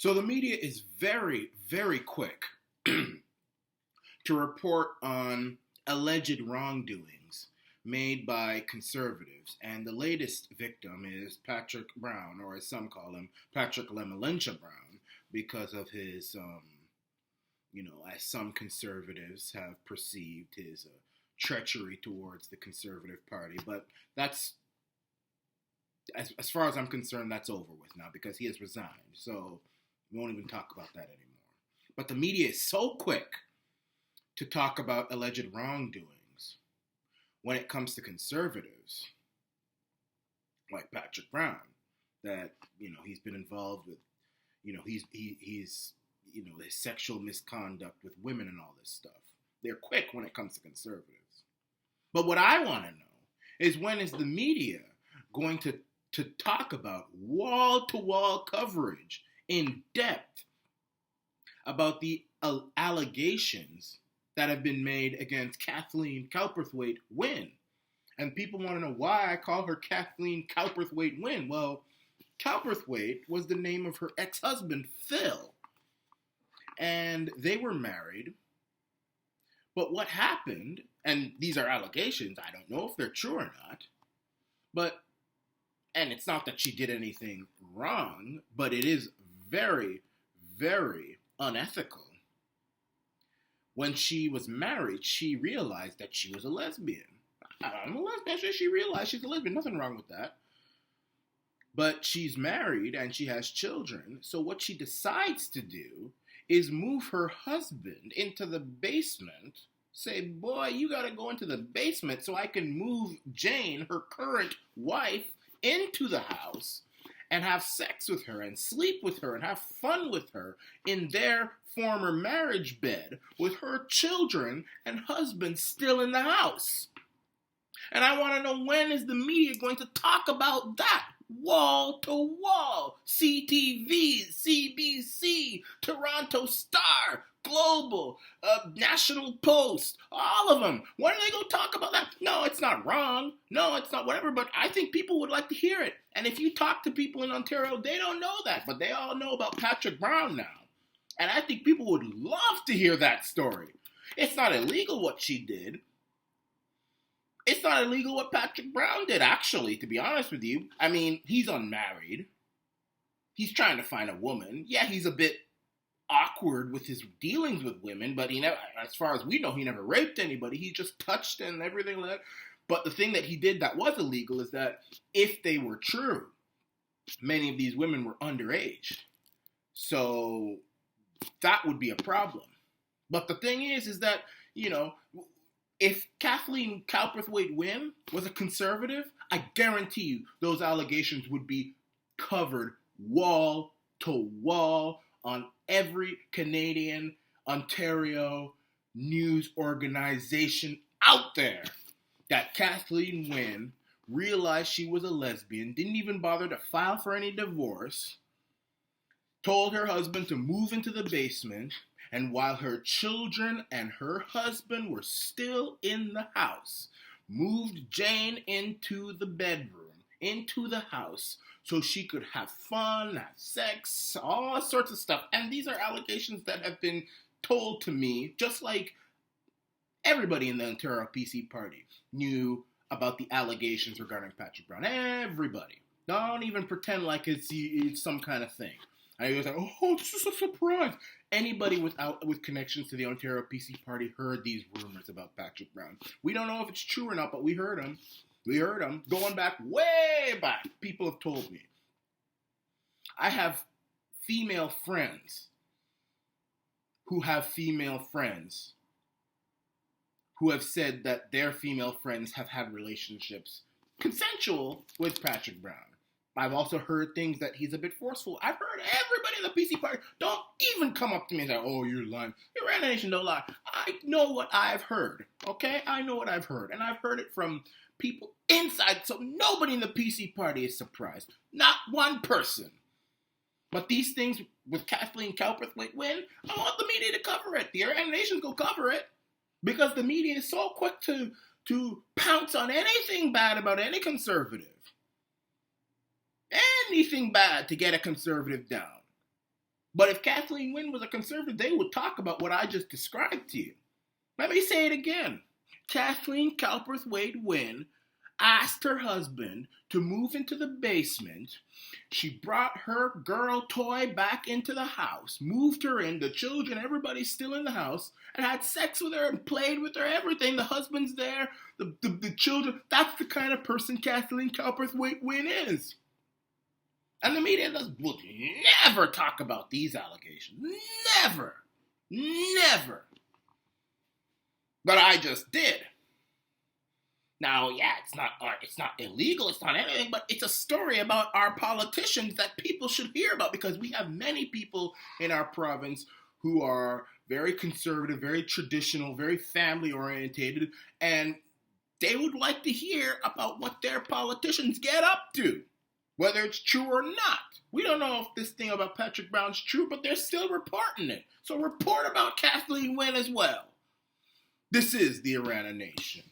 So the media is very, very quick to report on alleged wrongdoings made by conservatives. And the latest victim is Patrick Brown, or as some call him, Patrick Lemalincha Brown, because of his, as some conservatives have perceived his treachery towards the Conservative Party. But that's, as far as I'm concerned, that's over with now because he has resigned. So we won't even talk about that anymore. But the media is so quick to talk about alleged wrongdoings when it comes to conservatives, like Patrick Brown, that, he's been involved with, he's his sexual misconduct with women and all this stuff. They're quick when it comes to conservatives. But what I want to know is, when is the media going to talk about wall-to-wall coverage in depth about the allegations that have been made against Kathleen Wynne? And people want to know why I call her Kathleen Wynne. Well, Cowperthwaite was the name of her ex-husband, Phil. And they were married. But what happened, and these are allegations, I don't know if they're true or not, and it's not that she did anything wrong, but it is very, very unethical. When she was married, she realized that she was a lesbian. I'm a lesbian. She realized she's a lesbian. Nothing wrong with that. But she's married and she has children. So what she decides to do is move her husband into the basement. Say, boy, you got to go into the basement so I can move Jane, her current wife, into the house and have sex with her and sleep with her and have fun with her in their former marriage bed with her children and husband still in the house. And I want to know, when is the media going to talk about that? Wall to wall. CTV, CBC, Toronto Star, Global, National Post, all of them. When are they going to talk about that? No, it's not wrong. No, it's not whatever, but I think people would like to hear it. And if you talk to people in Ontario, they don't know that, but they all know about Patrick Brown now. And I think people would love to hear that story. It's not illegal what she did. It's not illegal what Patrick Brown did, actually, to be honest with you. I mean, he's unmarried. He's trying to find a woman. Yeah, he's a bit awkward with his dealings with women, but he never, as far as we know, he never raped anybody. He just touched and everything like that. But the thing that he did that was illegal is that if they were true, many of these women were underage. So that would be a problem. But the thing is that, if Kathleen Wynne was a conservative, I guarantee you those allegations would be covered wall to wall on every Canadian Ontario news organization out there, that Kathleen Wynne realized she was a lesbian, didn't even bother to file for any divorce, told her husband to move into the basement, and while her children and her husband were still in the house, moved Jane into the bedroom, into the house, so she could have fun, have sex, all sorts of stuff. And these are allegations that have been told to me, just like everybody in the Ontario PC party knew about the allegations regarding Patrick Brown. Everybody. Don't even pretend like it's some kind of thing. I was like, oh, this is a surprise. Anybody with connections to the Ontario PC party heard these rumors about Patrick Brown. We don't know if it's true or not, but we heard them. Going back, way back. People have told me. I have female friends who have female friends who have said that their female friends have had relationships, consensual, with Patrick Brown. I've also heard things that he's a bit forceful. I've heard everybody in the PC party, don't even come up to me and say, oh, you're lying. Your Random Nation don't lie. I know what I've heard, okay? I know what I've heard. And I've heard it from people inside, so nobody in the PC party is surprised. Not one person. But these things with Kathleen Wynne, I want the media to cover it. The Random Nation's go cover it. Because the media is so quick to pounce on anything bad about any conservative. Anything bad to get a conservative down. But if Kathleen Wynne was a conservative, they would talk about what I just described to you. Let me say it again. Kathleen Cowperthwaite Wynne asked her husband to move into the basement. She brought her girl toy back into the house, moved her in, the children, everybody's still in the house, and had sex with her and played with her, everything. The husband's there, the children. That's the kind of person Kathleen Cowperthwaite Wynne is. And the media would never talk about these allegations. Never. Never. But I just did. Now, yeah, it's not illegal, it's not anything, but it's a story about our politicians that people should hear about, because we have many people in our province who are very conservative, very traditional, very family orientated, and they would like to hear about what their politicians get up to, whether it's true or not. We don't know if this thing about Patrick Brown's true, but they're still reporting it. So report about Kathleen Wynne as well. This is the Arana Nation.